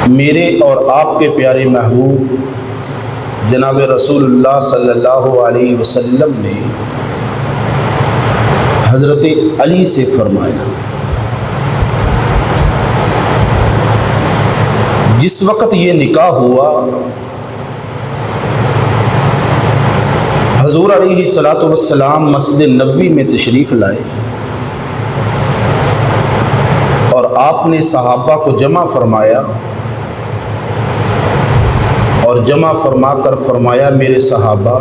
میرے اور آپ کے پیارے محبوب جناب رسول اللہ صلی اللہ علیہ وسلم نے حضرت علی سے فرمایا، جس وقت یہ نکاح ہوا حضور علیہ الصلاۃ والسلام مسجد نبوی میں تشریف لائے اور آپ نے صحابہ کو جمع فرمایا اور جمع فرما کر فرمایا، میرے صحابہ،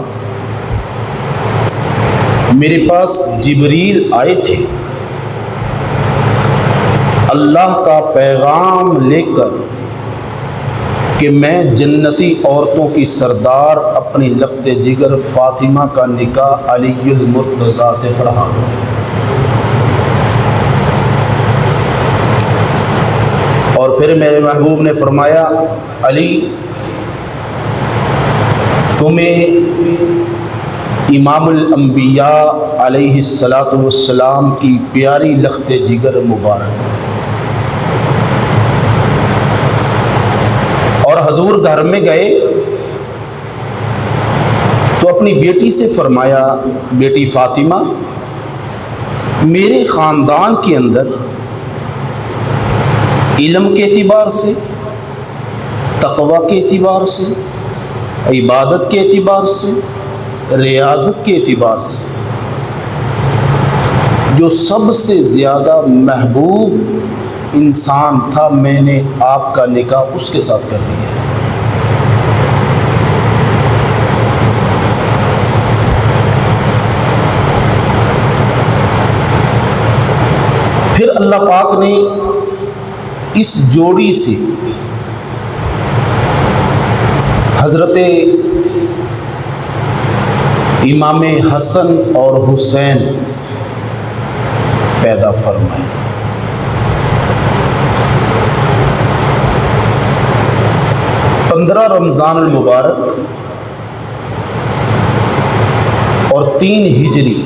میرے پاس جبریل آئے تھے اللہ کا پیغام لے کر کہ میں جنتی عورتوں کی سردار اپنی لخت جگر فاطمہ کا نکاح علی المرتضیٰ سے پڑھا دوں۔ اور پھر میرے محبوب نے فرمایا، علی، تمہیں امام الانبیاء علیہ الصلاۃ والسلام کی پیاری لخت جگر مبارک۔ اور حضور گھر میں گئے تو اپنی بیٹی سے فرمایا، بیٹی فاطمہ، میرے خاندان کے اندر علم کے اعتبار سے، تقوی کے اعتبار سے، عبادت کے اعتبار سے، ریاضت کے اعتبار سے جو سب سے زیادہ محبوب انسان تھا، میں نے آپ کا نکاح اس کے ساتھ کر دیا ہے۔ پھر اللہ پاک نے اس جوڑی سے حضرت امام حسن اور حسین پیدا فرمائے۔ رمضان المبارک اور 3 ہجری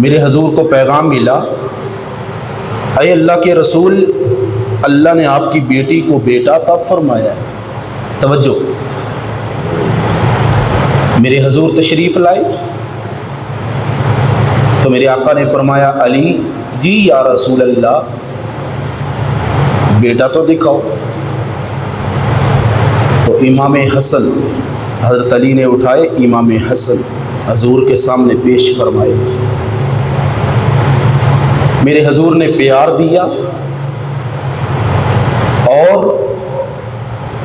میرے حضور کو پیغام ملا، اے اللہ کے رسول، اللہ نے آپ کی بیٹی کو بیٹا عطا فرمایا ہے۔ توجہ، میرے حضور تشریف لائے تو میرے آقا نے فرمایا، علی جی یا رسول اللہ، بیٹا تو دکھاؤ۔ تو امام حسن، حضرت علی نے اٹھائے امام حسن حضور کے سامنے پیش فرمائے۔ میرے حضور نے پیار دیا اور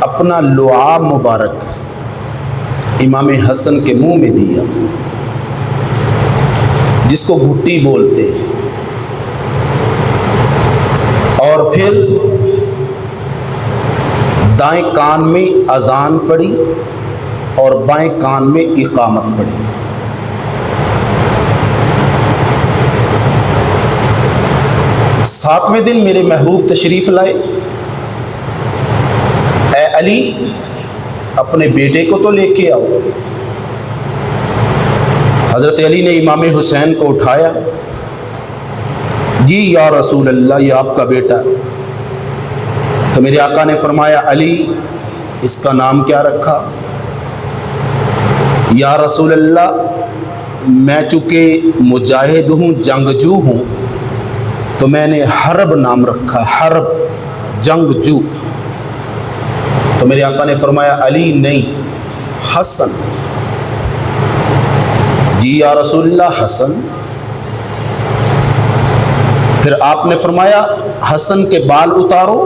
اپنا لعاب مبارک امام حسن کے منہ میں دیا، جس کو گھٹی بولتے ہیں، اور پھر دائیں کان میں اذان پڑھی اور بائیں کان میں اقامت پڑھی۔ ساتویں دن میرے محبوب تشریف لائے، اے علی، اپنے بیٹے کو تو لے کے آؤ۔ حضرت علی نے امام حسین کو اٹھایا، جی یا رسول اللہ، یہ آپ کا بیٹا ہے۔ تو میرے آقا نے فرمایا، علی، اس کا نام کیا رکھا؟ یا رسول اللہ، میں چونکہ مجاہد ہوں، جنگجو ہوں، تو میں نے حرب نام رکھا، حرب، جنگجو۔ تو میرے آقا نے فرمایا، علی نہیں، حسن۔ جی یا رسول اللہ، حسن۔ پھر آپ نے فرمایا، حسن کے بال اتارو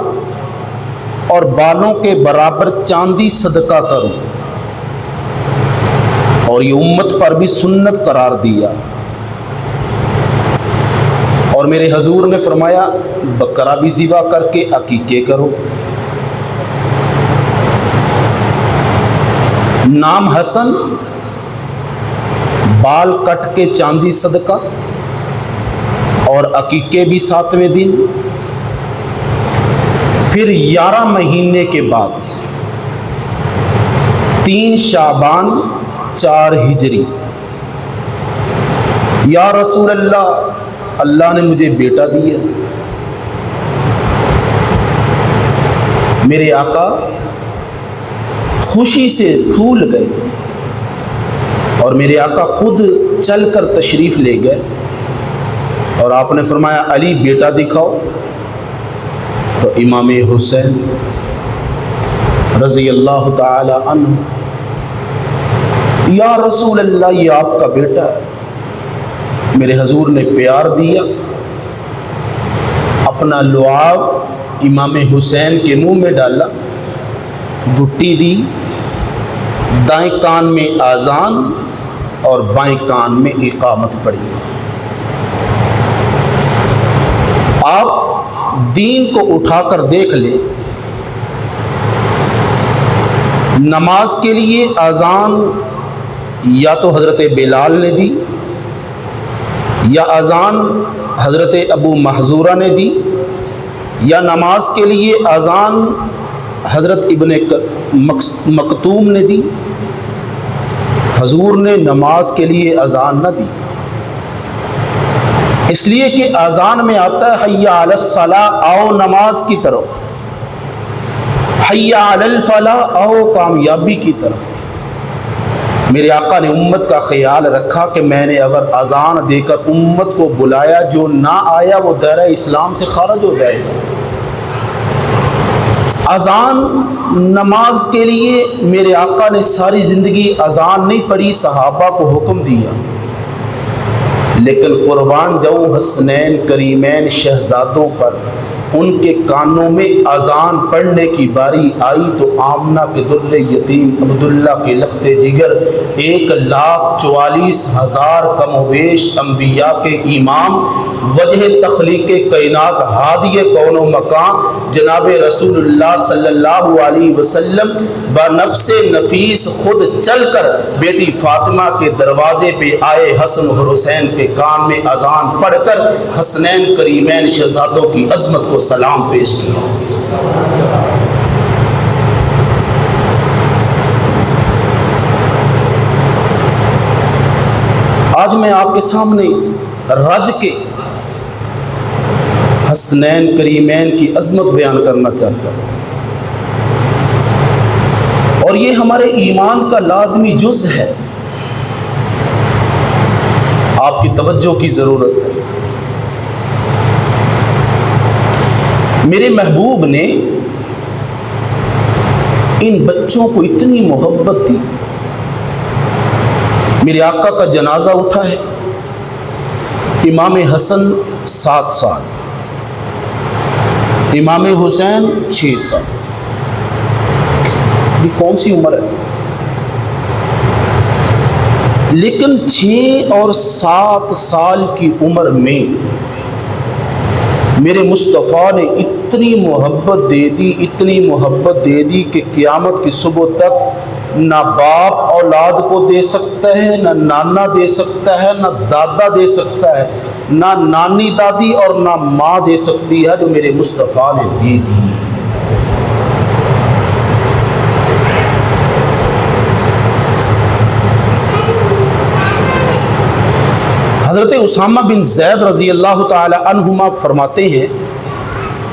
اور بالوں کے برابر چاندی صدقہ کرو، اور یہ امت پر بھی سنت قرار دیا۔ اور میرے حضور نے فرمایا، بکرا بھی ذبح کر کے عقیقے کرو۔ نام حسن، بال کٹ کے چاندی صدقہ، اور عقیقے بھی 7ویں دن۔ پھر 11 مہینے کے بعد 3 شعبان 4 ہجری، یا رسول اللہ، اللہ نے مجھے بیٹا دیا۔ میرے آقا خوشی سے پھول گئے اور میرے آقا خود چل کر تشریف لے گئے اور آپ نے فرمایا علی بیٹا دکھاؤ. تو امام حسین رضی اللہ تعالی عنہ یا رسول اللہ یہ آپ کا بیٹا ہے. میرے حضور نے پیار دیا, اپنا لعاب امام حسین کے منہ میں ڈالا, گھٹی دی, دائیں کان میں اذان اور بائیں کان میں اقامت پڑھی. آپ دین کو اٹھا کر دیکھ لیں, نماز کے لیے اذان یا تو حضرت بلال نے دی, یا اذان حضرت ابو محذورہ نے دی, یا نماز کے لیے اذان حضرت ابن مکتوم نے دی. حضور نے نماز کے لیے اذان نہ دی, اس لیے کہ اذان میں آتا ہے حی علی الصلاۃ, آؤ نماز کی طرف, حی علی الفلاح, آؤ کامیابی کی طرف. میرے آقا نے امت کا خیال رکھا کہ میں نے اگر اذان دے کر امت کو بلایا, جو نہ آیا وہ دائرہ اسلام سے خارج ہو جائے گا. اذان نماز کے لیے میرے آقا نے ساری زندگی اذان نہیں پڑھی, صحابہ کو حکم دیا, لیکن قربان جاؤں حسنین کریمین شہزادوں پر ان کے کانوں میں اذان پڑھنے کی باری آئی تو آمنہ کے در یتیم, عبداللہ کے لخت جگر, 1,44,000 کم و بیش انبیاء کے امام, وجہ تخلیق کائنات, ہادی کون و مکان, جناب رسول اللہ صلی اللہ علیہ وسلم بنفس نفیس خود چل کر بیٹی فاطمہ کے دروازے پہ آئے, حسن و حسین کے کان میں اذان پڑھ کر حسنین کریمین شہزادوں کی عظمت کو سلام پیش کیا. آج میں آپ کے سامنے رج کے حسنین کریمین کی عظمت بیان کرنا چاہتا ہوں, اور یہ ہمارے ایمان کا لازمی جز ہے. آپ کی توجہ کی ضرورت ہے. میرے محبوب نے ان بچوں کو اتنی محبت دی. میرے آقا کا جنازہ اٹھا ہے, امام حسن 7 سال, امام حسین 6 سال. یہ کون سی عمر ہے؟ لیکن 6 اور 7 سال کی عمر میں میرے مصطفیٰ نے اتنی محبت دے دی, اتنی محبت دے دی کہ قیامت کی صبح تک نہ باپ اولاد کو دے سکتا ہے, نہ نانا دے سکتا ہے, نہ دادا دے سکتا ہے, نہ نانی دادی اور نہ ماں دے سکتی ہے جو میرے مصطفیٰ نے دے دی. حضرت اسامہ بن زید رضی اللہ تعالی عنہما فرماتے ہیں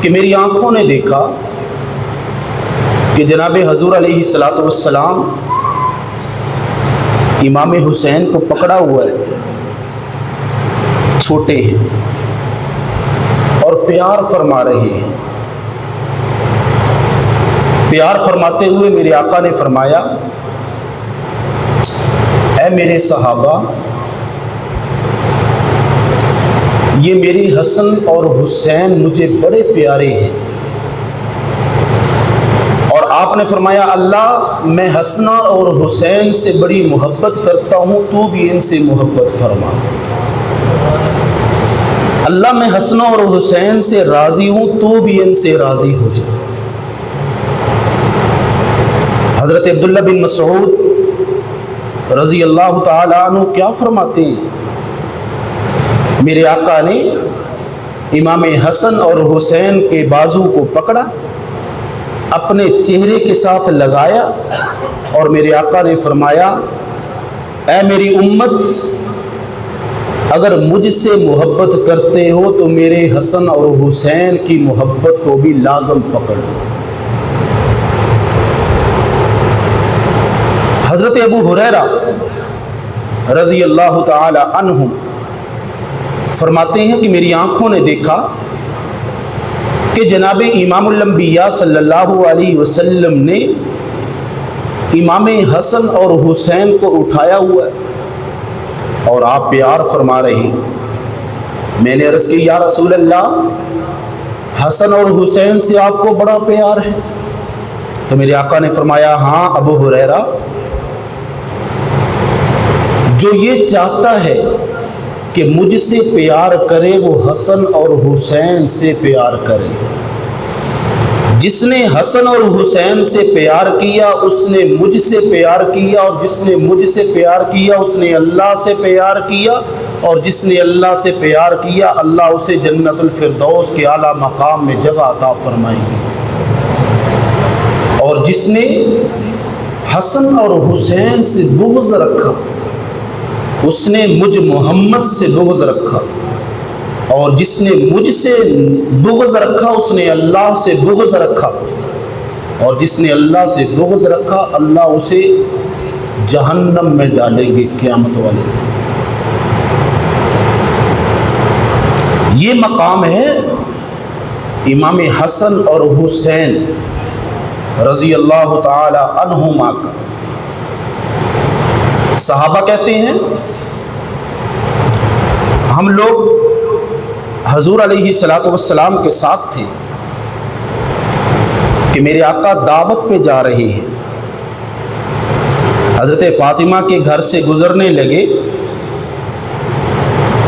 کہ میری آنکھوں نے دیکھا کہ جناب حضور علیہ السلام امام حسین کو پکڑا ہوا ہے, چھوٹے ہیں اور پیار فرما رہے ہیں. پیار فرماتے ہوئے میرے آقا نے فرمایا, اے میرے صحابہ, یہ میرے حسن اور حسین مجھے بڑے پیارے ہیں. اور آپ نے فرمایا اللہ میں حسنہ اور حسین سے بڑی محبت کرتا ہوں, تو بھی ان سے محبت فرما. اللہ میں حسنہ اور حسین سے راضی ہوں, تو بھی ان سے راضی ہو جا. حضرت عبداللہ بن مسعود رضی اللہ تعالی عنہ کیا فرماتے ہیں, میرے آقا نے امام حسن اور حسین کے بازو کو پکڑا, اپنے چہرے کے ساتھ لگایا اور میرے آقا نے فرمایا, اے میری امت, اگر مجھ سے محبت کرتے ہو تو میرے حسن اور حسین کی محبت کو بھی لازم پکڑ لو. حضرت ابو ہریرہ رضی اللہ تعالی عنہ فرماتے ہیں کہ میری آنکھوں نے دیکھا کہ جناب امام الانبیاء صلی اللہ علیہ وسلم نے امام حسن اور حسین کو اٹھایا ہوا ہے اور آپ پیار فرما رہے ہیں۔ میں نے عرض کی یا رسول اللہ، حسن اور حسین سے آپ کو بڑا پیار ہے؟ تو میرے آقا نے فرمایا ہاں ابو ہریرہ، جو یہ چاہتا ہے کہ مجھ سے پیار کرے وہ حسن اور حسین سے پیار کرے۔ جس نے حسن اور حسین سے پیار کیا اس نے مجھ سے پیار کیا، اور جس نے مجھ سے پیار کیا اس نے اللہ سے پیار کیا، اور جس نے اللہ سے پیار کیا اللہ اسے جنت الفردوس کے اعلیٰ مقام میں جگہ عطا فرمائے گی۔ اور جس نے حسن اور حسین سے بغض رکھا اس نے مجھ محمد سے بغض رکھا، اور جس نے مجھ سے بغض رکھا اس نے اللہ سے بغض رکھا، اور جس نے اللہ سے بغض رکھا اللہ اسے جہنم میں ڈالیں گے قیامت والے دن۔ یہ مقام ہے امام حسن اور حسین رضی اللہ تعالی عنہما کا۔ صحابہ کہتے ہیں ہم لوگ حضور علیہ الصلوۃ والسلام کے ساتھ تھے کہ میرے آقا دعوت پہ جا رہے ہیں، حضرت فاطمہ کے گھر سے گزرنے لگے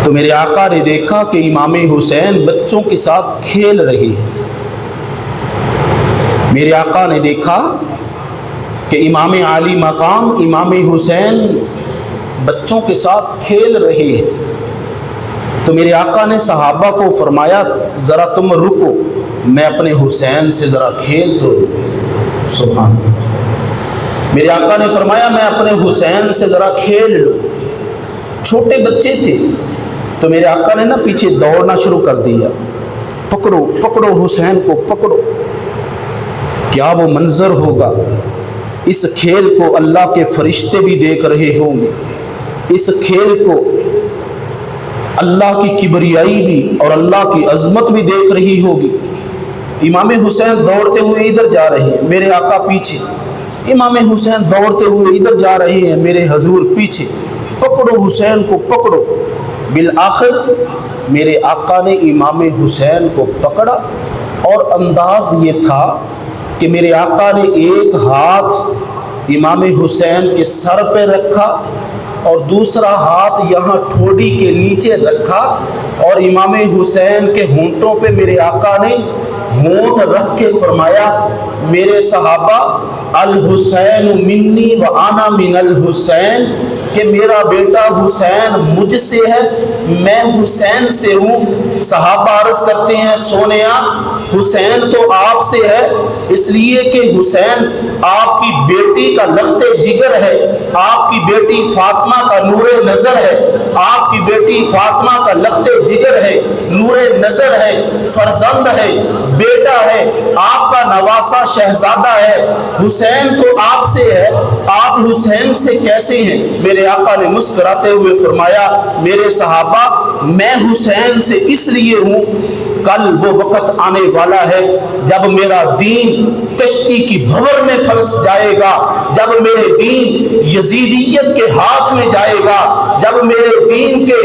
تو میرے آقا نے دیکھا کہ امام حسین بچوں کے ساتھ کھیل رہے ہیں۔ میرے آقا نے دیکھا کہ امام عالی مقام امام حسین بچوں کے ساتھ کھیل رہے ہیں۔ تو میرے آقا نے صحابہ کو فرمایا ذرا تم رکو، میں اپنے حسین سے ذرا کھیل تو لوں۔ سبحان اللہ۔ میرے آقا نے فرمایا میں اپنے حسین سے ذرا کھیل لوں۔ چھوٹے بچے تھے تو میرے آقا نے پیچھے دوڑنا شروع کر دیا، پکڑو پکڑو حسین کو پکڑو۔ کیا وہ منظر ہوگا، اس کھیل کو اللہ کے فرشتے بھی دیکھ رہے ہوں گے، اس کھیل کو اللہ کی کبریائی بھی اور اللہ کی عظمت بھی دیکھ رہی ہوگی۔ امام حسین دوڑتے ہوئے ادھر جا رہے ہیں، میرے آقا پیچھے، امام حسین دوڑتے ہوئے ادھر جا رہے ہیں، میرے حضور پیچھے، پکڑو حسین کو پکڑو۔ بالآخر میرے آقا نے امام حسین کو پکڑا، اور انداز یہ تھا کہ میرے آقا نے ایک ہاتھ امام حسین کے سر پہ رکھا اور دوسرا ہاتھ یہاں ٹھوڑی کے نیچے رکھا، اور امام حسین کے ہونٹوں پہ میرے آقا نے ہونٹ رکھ کے فرمایا میرے صحابہ الحسین منی و انا من الحسین، کہ میرا بیٹا حسین مجھ سے ہے میں حسین سے ہوں۔ صحابہ عرض کرتے ہیں سونیا حسین تو آپ سے ہے، اس لیے کہ حسین آپ کی بیٹی کا لخت جگر ہے، آپ کی بیٹی فاطمہ کا نور نظر ہے، آپ کی بیٹی فاطمہ کا لخت جگر ہے، نور نظر ہے، فرزند ہے، بیٹا ہے، آپ کا نواسا شہزادہ ہے۔ حسین تو آپ سے ہے، آپ حسین سے کیسے ہیں؟ میرے آقا نے مسکراتے ہوئے فرمایا میرے صحابہ میں حسین سے اس لیے ہوں، کل وہ وقت آنے والا ہے جب میرا دین کشتی کی بھور میں پھنس جائے گا، جب میرے دین یزیدیت کے ہاتھ میں جائے گا، جب میرے دین کے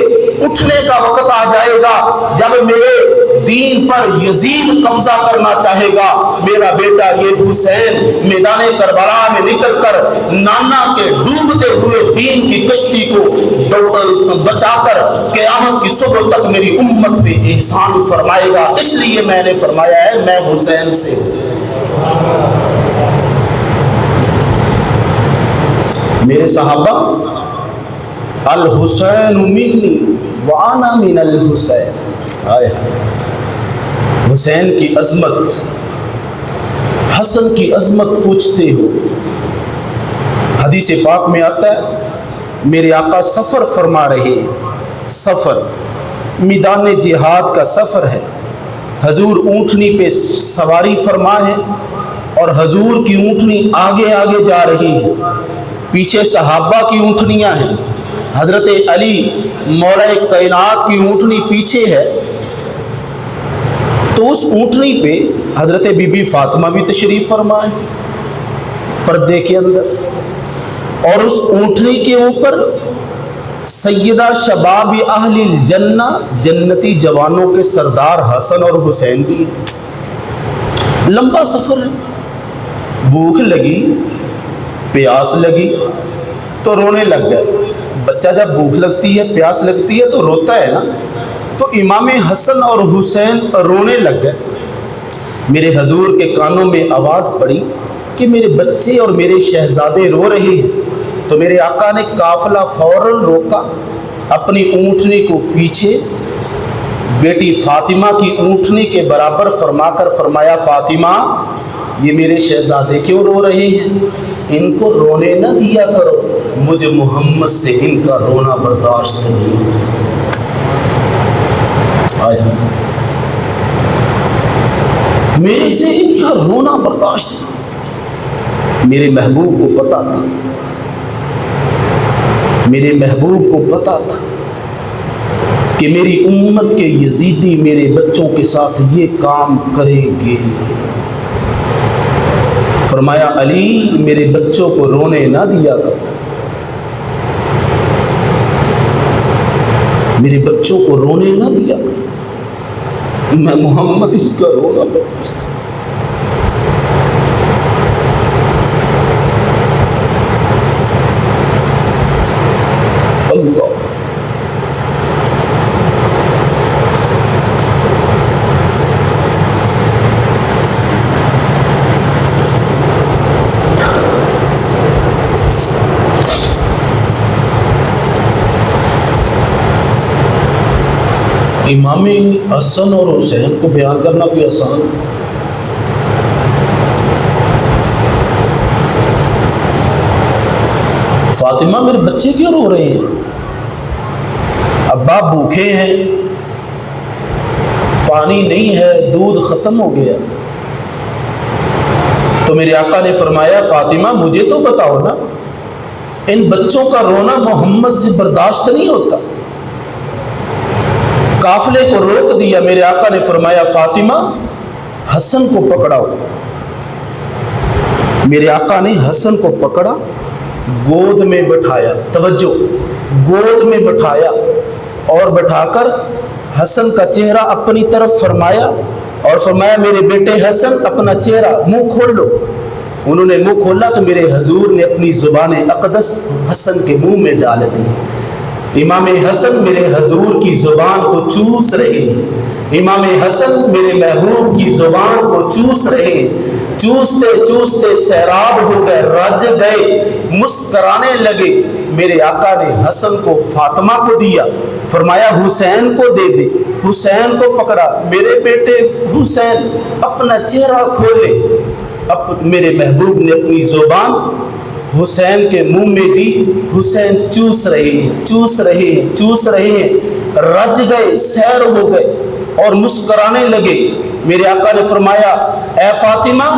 اٹھنے کا وقت آ جائے گا، جب میرے دین پر یزید قبضہ کرنا چاہے گا، میرا بیٹا یہ حسین میدان کربلا میں نکل کر نانا کے ڈوبتے ہوئے دین کی کشتی کو بچا کر قیامت کی صبح تک میری امت پہ احسان فرمائے گا، اس لیے میں نے فرمایا ہے میں حسین سے ہوں۔ میرے صحابہ الحسین منی وانا من الحسین، حسین کی عظمت، حسن کی عظمت پوچھتے ہو۔ حدیث پاک میں آتا ہے میرے آقا سفر فرما رہے ہیں، سفر میدان جہاد کا سفر ہے، حضور اونٹنی پہ سواری فرما ہے اور حضور کی اونٹنی آگے آگے جا رہی ہے، پیچھے صحابہ کی اونٹنیاں ہیں، حضرت علی مولا کائنات کی اونٹنی پیچھے ہے، تو اس اونٹنی پہ حضرت بی بی فاطمہ بھی تشریف فرما ہے پردے کے اندر، اور اس اونٹنی کے اوپر سیدہ شباب اہل الجنہ، جنتی جوانوں کے سردار حسن اور حسین بھی۔ لمبا سفر ہے، بھوک لگی، پیاس لگی تو رونے لگ گئے۔ بچہ جب بھوک لگتی ہے، پیاس لگتی ہے تو روتا ہے نا، تو امام حسن اور حسین رونے لگ گئے۔ میرے حضور کے کانوں میں آواز پڑی کہ میرے بچے اور میرے شہزادے رو رہے ہیں، تو میرے آقا نے قافلہ فوراً روکا، اپنی اونٹنی کو پیچھے بیٹی فاطمہ کی اونٹنی کے برابر فرما کر فرمایا، فاطمہ یہ میرے شہزادے کیوں رو رہے ہیں؟ ان کو رونے نہ دیا کرو، مجھے محمد سے ان کا رونا برداشت نہیں آیا، میرے سے ان کا رونا برداشت نہیں۔ میرے محبوب کو پتا تھا، میرے محبوب کو پتا تھا کہ میری امت کے یزیدی میرے بچوں کے ساتھ یہ کام کریں گے۔ فرمایا علی میرے بچوں کو رونے نہ دیا کرو، میرے بچوں کو رونے نہ دیا کرو، میں محمد اس کا رونا برداشت نہیں۔ اللہ امام حسن اور حسین کو بیان کرنا کوئی آسان ہے؟ فاطمہ میرے بچے کیوں رو رہے ہیں؟ ابا بھوکے ہیں، پانی نہیں ہے، دودھ ختم ہو گیا۔ تو میرے آقا نے فرمایا فاطمہ مجھے تو بتاؤ نا، ان بچوں کا رونا محمد سے برداشت نہیں ہوتا۔ قافلے کو روک دیا، میرے آقا نے فرمایا فاطمہ حسن کو پکڑاؤ۔ میرے آقا نے حسن کو پکڑا، گود میں بٹھایا، توجہ، گود میں بٹھایا اور بٹھا کر حسن کا چہرہ اپنی طرف فرمایا اور فرمایا میرے بیٹے حسن اپنا چہرہ منہ کھول لو۔ انہوں نے منہ کھولا تو میرے حضور نے اپنی زبان اقدس حسن کے منہ میں ڈال دی۔ امام حسن میرے حضور کی زبان کو چوس رہے ہیں، امام حسن میرے محبوب کی زبان کو چوس رہے ہیں، چوستے چوستے سیراب ہو گئے، رج گئے، مسکرانے لگے۔ میرے آقا نے حسن کو فاطمہ کو دیا، فرمایا حسین کو دے دے، حسین کو پکڑا، میرے بیٹے حسین اپنا چہرہ کھولے۔ اب میرے محبوب نے اپنی زبان حسین کے منہ میں دی، حسین چوس رہے ہیں، چوس رہے ہیں، چوس رہے ہیں، رج گئے، سیر ہو گئے اور مسکرانے لگے۔ میرے آقا نے فرمایا اے فاطمہ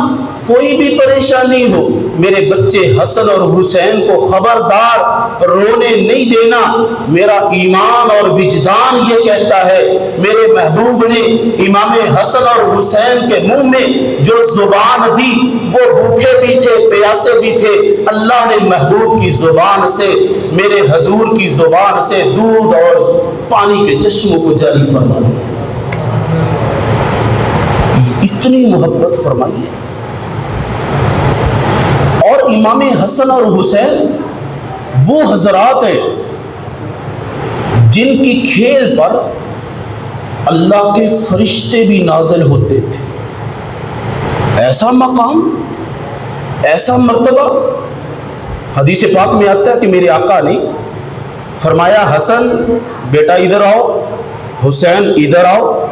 کوئی بھی پریشانی ہو میرے بچے حسن اور حسین کو خبردار رونے نہیں دینا، میرا ایمان اور وجدان یہ کہتا ہے میرے محبوب نے امام حسن اور حسین کے منہ میں جو زبان دی وہ بھوکے بھی تھے، پیاسے بھی تھے، اللہ نے محبوب کی زبان سے، میرے حضور کی زبان سے دودھ اور پانی کے چشموں کو جاری فرما دیا۔ اتنی محبت فرمائی ہے۔ اور امام حسن اور حسین وہ حضرات ہیں جن کی کھیل پر اللہ کے فرشتے بھی نازل ہوتے تھے۔ ایسا مقام، ایسا مرتبہ حدیث پاک میں آتا ہے کہ میرے آقا نے فرمایا حسن بیٹا ادھر آؤ، حسین ادھر آؤ۔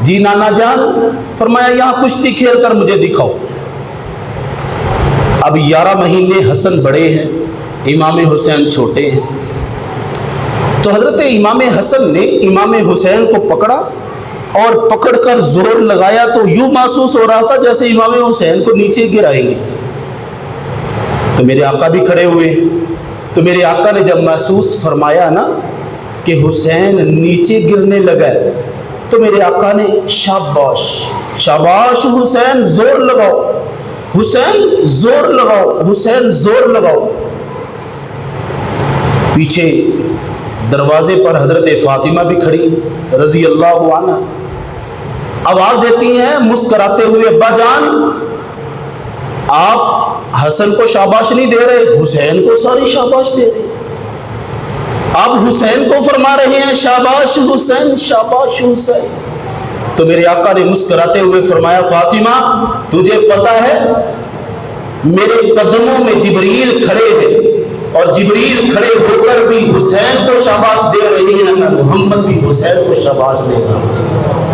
جی نانا جان، فرمایا یہاں کشتی کھیل کر مجھے دکھاؤ۔ اب 11 مہینے حسن بڑے ہیں، امام حسین چھوٹے ہیں، تو حضرت امام حسن نے امام حسین کو پکڑا اور پکڑ کر زور لگایا تو یوں محسوس ہو رہا تھا جیسے امام حسین کو نیچے گرائیں گے۔ تو میرے آقا بھی کھڑے ہوئے. تو میرے آقا نے جب محسوس فرمایا نا کہ حسین نیچے گرنے لگا ہے، تو میرے آقا نے شاباش شاباش حسین زور لگاؤ، حسین زور لگاؤ، حسین زور لگاؤ. پیچھے دروازے پر حضرت فاطمہ بھی کھڑی رضی اللہ عنہ، آواز دیتی ہیں مسکراتے ہوئے، ابا جان آپ حسن کو شاباش نہیں دے رہے، حسین کو ساری شاباش دے رہے، آپ حسین کو فرما رہے ہیں شاباش حسین شاباش حسین. تو میرے آقا نے مسکراتے ہوئے فرمایا فاطمہ تجھے پتا ہے میرے قدموں میں جبریل کھڑے ہیں اور جبریل کھڑے ہو کر بھی حسین کو شاباش دے رہی ہیں، میں محمد بھی حسین کو شاباش دے رہا ہوں.